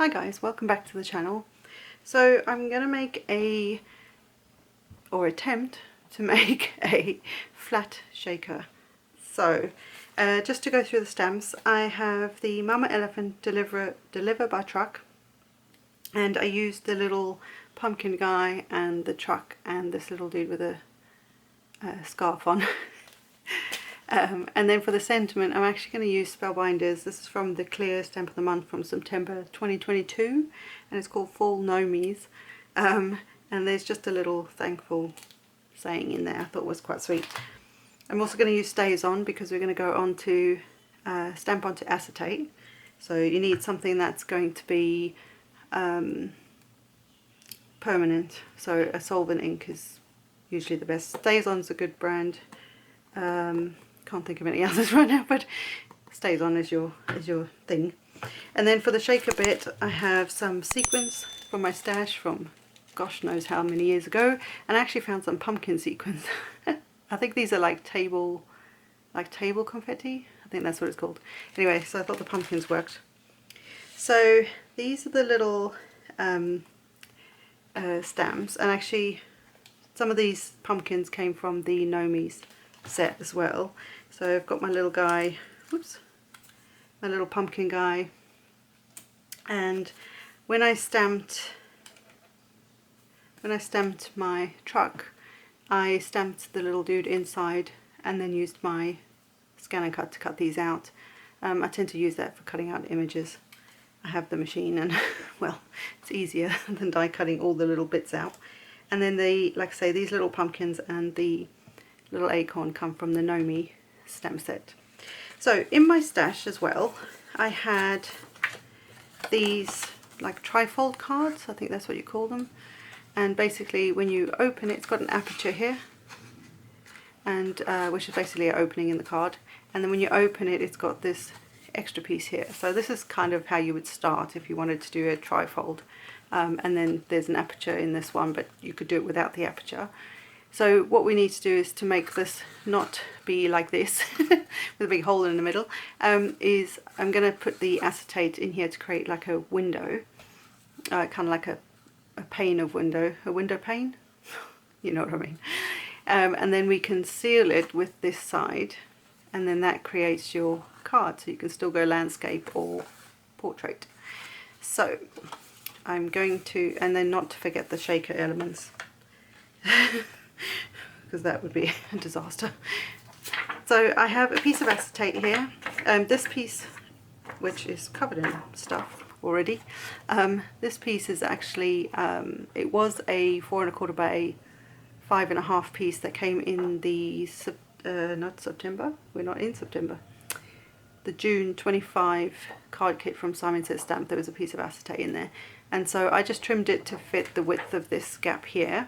guys, welcome back to the channel. So I'm going to make attempt to make a flat shaker. So just to go through the stamps, I have the Mama Elephant deliver by truck, and I used the little pumpkin guy and the truck and this little dude with a scarf on. And then for the sentiment, I'm actually going to use Spellbinders. This is from the Clear Stamp of the Month from September 2022, and it's called Fall Nomies. And there's just a little thankful saying in there I thought was quite sweet. I'm also going to use Stays On because we're going to go on to stamp onto acetate. So you need something that's going to be permanent. So a solvent ink is usually the best. Stays On's a good brand. Can't think of any others right now, but Stays On is your thing. And then for the shaker bit, I have some sequins from my stash from gosh knows how many years ago, and I actually found some pumpkin sequins. I think these are like table confetti. I think that's what it's called. Anyway, so I thought the pumpkins worked. So these are the little stamps, and actually some of these pumpkins came from the Nomies set as well. So I've got my little guy, whoops, my little pumpkin guy, and when I stamped my truck, I stamped the little dude inside and then used my scan and cut to cut these out. I tend to use that for cutting out images. I have the machine, and well, it's easier than die cutting all the little bits out. And then like I say, these little pumpkins and the little acorn come from the Nomi stamp set. So in my stash as well, I had these like trifold cards, I think that's what you call them. And basically when you open it, it's got an aperture here, and which is basically an opening in the card. And then when you open it, it's got this extra piece here. So this is kind of how you would start if you wanted to do a trifold. And then there's an aperture in this one, but you could do it without the aperture. So what we need to do is to make this not be like this with a big hole in the middle, is I'm going to put the acetate in here to create like a window, kind of like a pane of window, a window pane, you know what I mean. And then we can seal it with this side, and then that creates your card, so you can still go landscape or portrait. So I'm going to, and then not to forget the shaker elements, because that would be a disaster. So I have a piece of acetate here. This piece, which is covered in stuff already, this piece is actually, it was a 4 1/4 by 5 1/2 piece that came in the, not September, we're not in September, the June 25 card kit from Simon Says Stamp. There was a piece of acetate in there, and so I just trimmed it to fit the width of this gap here.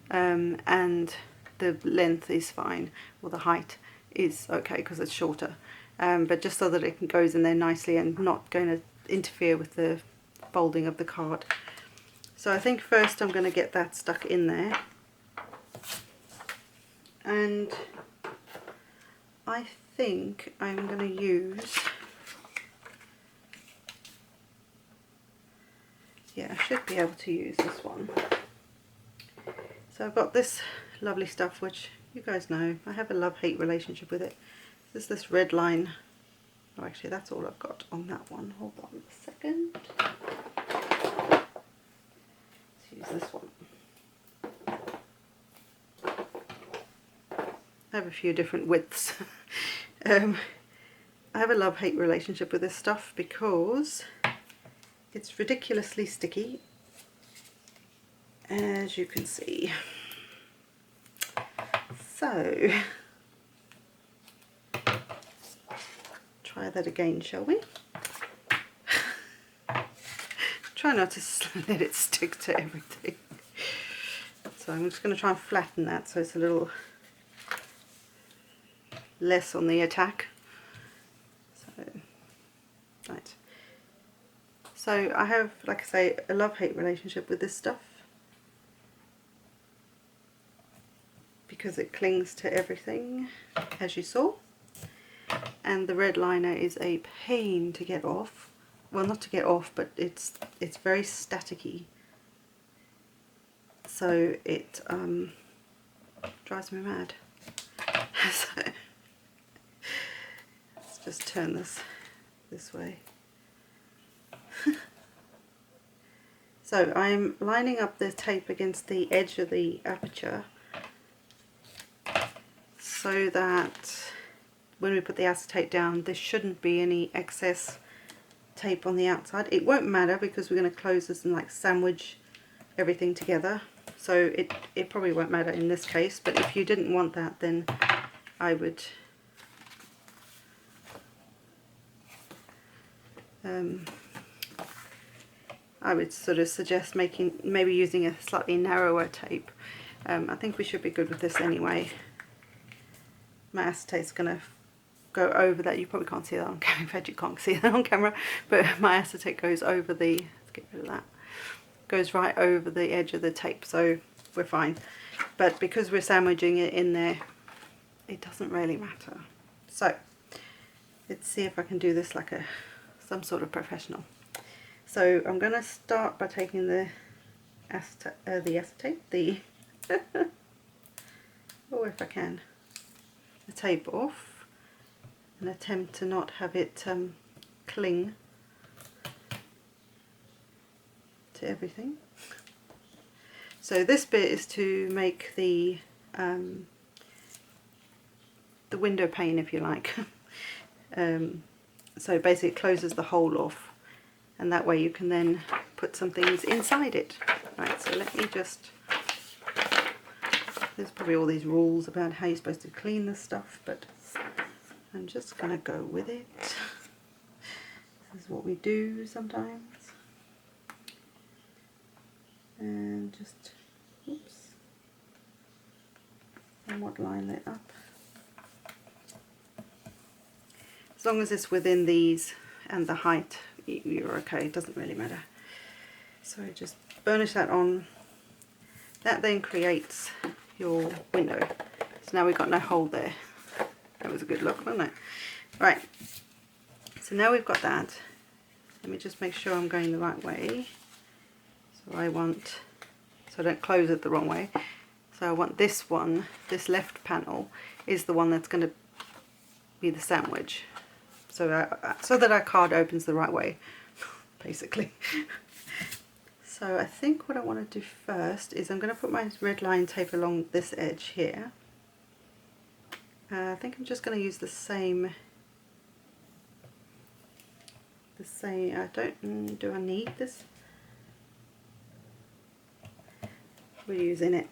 And the length is fine, or the height is okay because it's shorter, but just so that it goes in there nicely and not going to interfere with the folding of the card. So I think first I'm going to get that stuck in there, and I think I'm going to use, yeah, I should be able to use this one. So I've got this lovely stuff, which you guys know, I have a love-hate relationship with it. There's this red line. Oh, actually that's all I've got on that one. Hold on a second. Let's use this one. I have a few different widths. I have a love-hate relationship with this stuff because it's ridiculously sticky, as you can see. So try that again, shall we? Try not to let it stick to everything. So I'm just going to try and flatten that so it's a little less on the attack. So, right. So I have, like I say, a love-hate relationship with this stuff, because it clings to everything, as you saw, and the red liner is a pain to get off. well, not to get off, but it's very staticky, so it drives me mad. So let's just turn this way. So I'm lining up the tape against the edge of the aperture so that when we put the acetate down, there shouldn't be any excess tape on the outside. It won't matter because we're going to close this and like sandwich everything together, so it probably won't matter in this case. But if you didn't want that, then I would sort of suggest maybe using a slightly narrower tape. I think we should be good with this anyway. My acetate's going to go over that. You probably can't see that on camera. In fact, you can't see that on camera, but my acetate goes over the, let's get rid of that, goes right over the edge of the tape, so we're fine. But because we're sandwiching it in there, it doesn't really matter. So let's see if I can do this like some sort of professional. So I'm going to start by taking the acetate, oh, if I can, the tape off, and attempt to not have it cling to everything. So this bit is to make the window pane, if you like. So basically it closes the hole off, and that way you can then put some things inside it. Right, so let me just, there's probably all these rules about how you're supposed to clean this stuff, but I'm just going to go with it. This is what we do sometimes. And just, oops, somewhat line it up. As long as it's within these and the height, you're okay, it doesn't really matter. So just burnish that on. That then creates your window. So now we've got no hole there. That was a good look, wasn't it? Right, so now we've got that. Let me just make sure I'm going the right way. So I don't close it the wrong way. So I want this one, this left panel, is the one that's going to be the sandwich. So that our card opens the right way, basically. So I think what I want to do first is I'm going to put my red line tape along this edge here. I think I'm just going to use the same, do I need this? We're using it.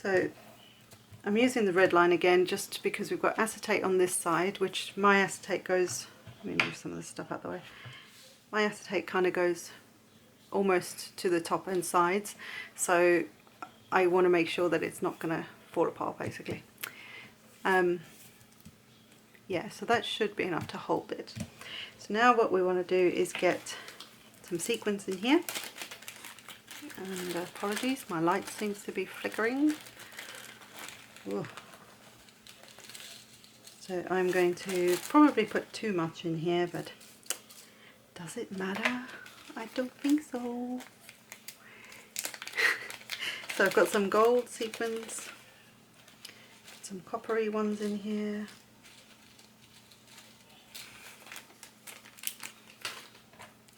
So I'm using the red line again just because we've got acetate on this side, which my acetate goes, let me move some of this stuff out the way. My acetate kind of goes almost to the top and sides, so I want to make sure that it's not going to fall apart, basically. Yeah, so that should be enough to hold it. So now what we want to do is get some sequins in here. And apologies, my light seems to be flickering. Ooh. So I'm going to probably put too much in here, but does it matter? I don't think so. So I've got some gold sequins, some coppery ones in here.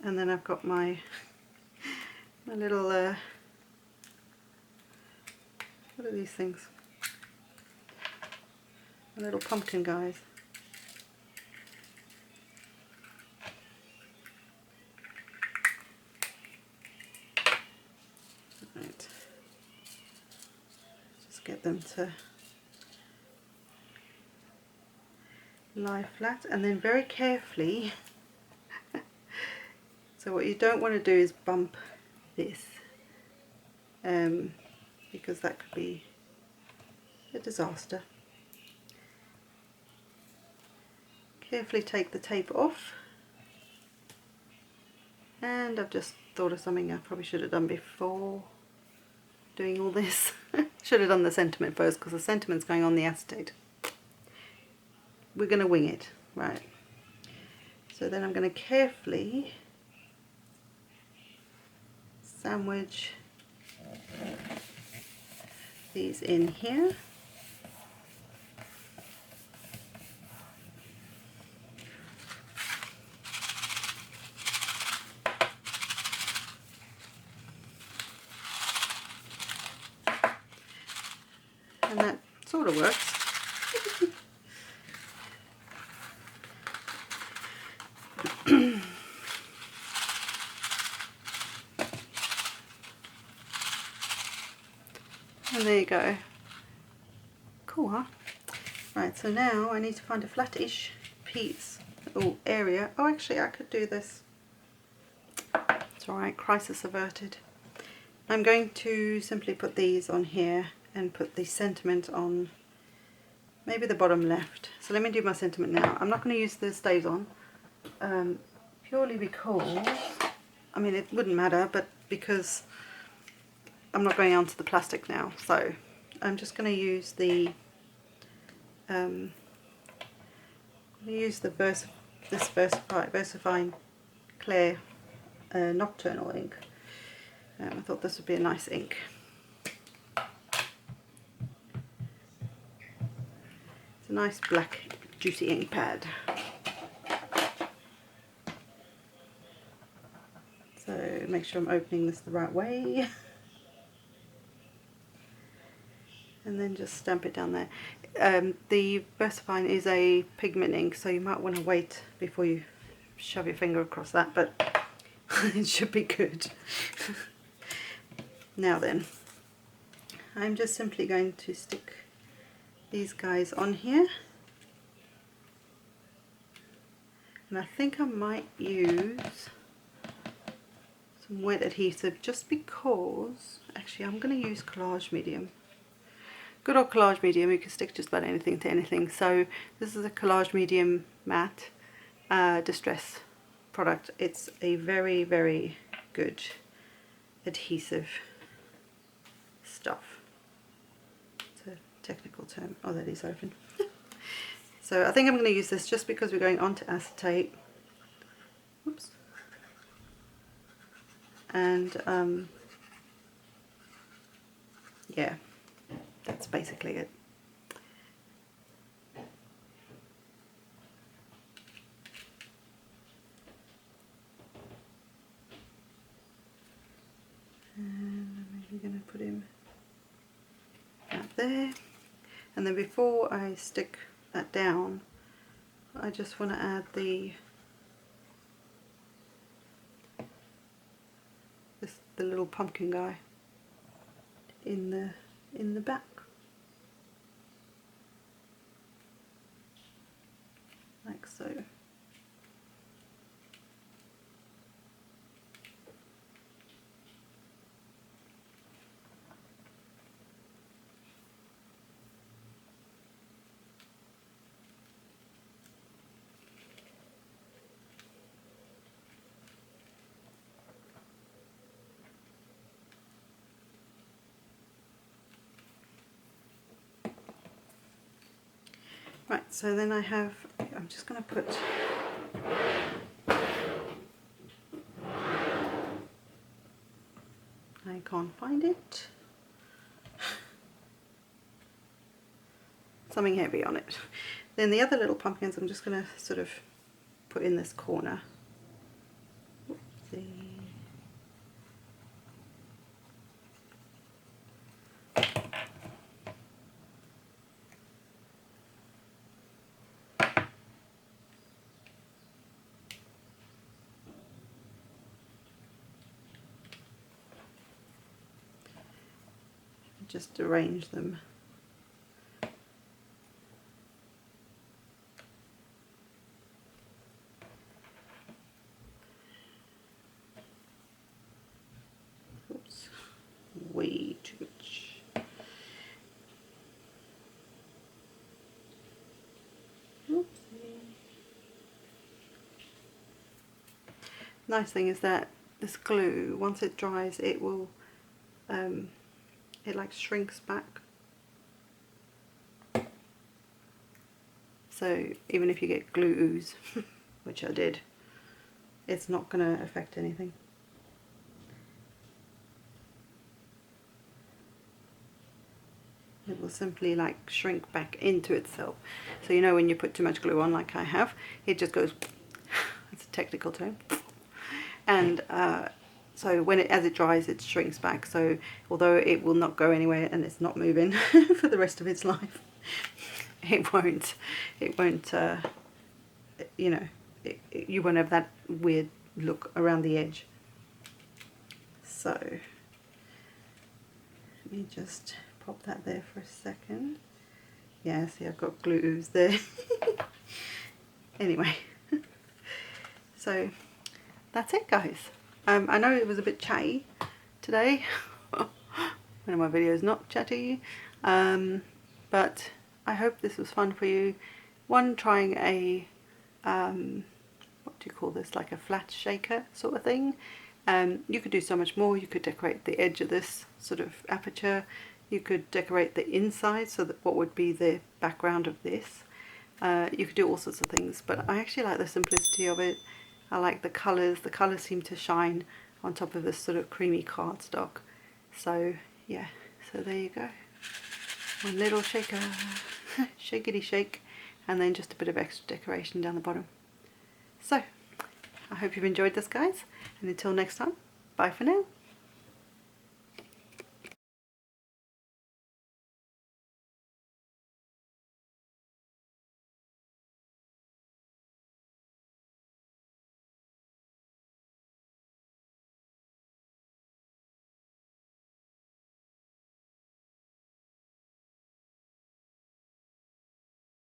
And then I've got my little, what are these things? My little pumpkin guys. Right. Just get them to lie flat, and then very carefully, so what you don't want to do is bump this, because that could be a disaster. Carefully take the tape off, and I've just thought of something I probably should have done before doing all this. Should have done the sentiment first, because the sentiment's going on the acetate. We're going to wing it, right? So then I'm going to carefully sandwich these in here. And that sort of works. And there you go. Cool, huh? Right, so now I need to find a flattish piece or area. Oh, actually I could do this. It's alright, crisis averted. I'm going to simply put these on here and put the sentiment on maybe the bottom left. So let me do my sentiment now. I'm not going to use the stays on, purely because, I mean it wouldn't matter, but because I'm not going onto the plastic now. So I'm just going to use the Versifine Clear Nocturnal ink. I thought this would be a nice ink. It's a nice black juicy ink pad. So make sure I'm opening this the right way. And then just stamp it down there. The Versifine is a pigment ink, so you might want to wait before you shove your finger across that, but it should be good. Now then, I'm just simply going to stick these guys on here, and I think I might use some wet adhesive just because, actually I'm going to use collage medium. Good old collage medium, you can stick just about anything to anything. So this is a collage medium matte distress product. It's a very, very good adhesive stuff. It's a technical term. Oh, that is open. So I think I'm going to use this just because we're going on to acetate. Oops. And yeah, that's basically it. And I'm maybe going to put him out there. And then before I stick that down, I just want to add the little pumpkin guy in the back. Like so. Right, so then I'm just going to put I can't find it. Something heavy on it. Then the other little pumpkins I'm just going to sort of put in this corner. Oopsie. Just arrange them. way too much. Oopsie. Nice thing is that this glue, once it dries, it will, it like shrinks back. So even if you get glue ooze, which I did, it's not going to affect anything. It will simply like shrink back into itself. So you know when you put too much glue on, like I have, it just goes, it's a technical term. And so when as it dries, it shrinks back. So although it will not go anywhere and it's not moving for the rest of its life, it won't, you know, you won't have that weird look around the edge. So let me just pop that there for a second. Yeah, see, I've got glue ooze there. Anyway, so that's it, guys. I know it was a bit chatty today. One of my videos not chatty, but I hope this was fun for you. One, trying a what do you call this, like a flat shaker sort of thing. You could do so much more. You could decorate the edge of this sort of aperture. You could decorate the inside, so that what would be the background of this. You could do all sorts of things, but I actually like the simplicity of it. I like the colours. The colours seem to shine on top of this sort of creamy cardstock. So yeah, so there you go. One little shaker, shakety shake, and then just a bit of extra decoration down the bottom. So I hope you've enjoyed this, guys, and until next time, bye for now.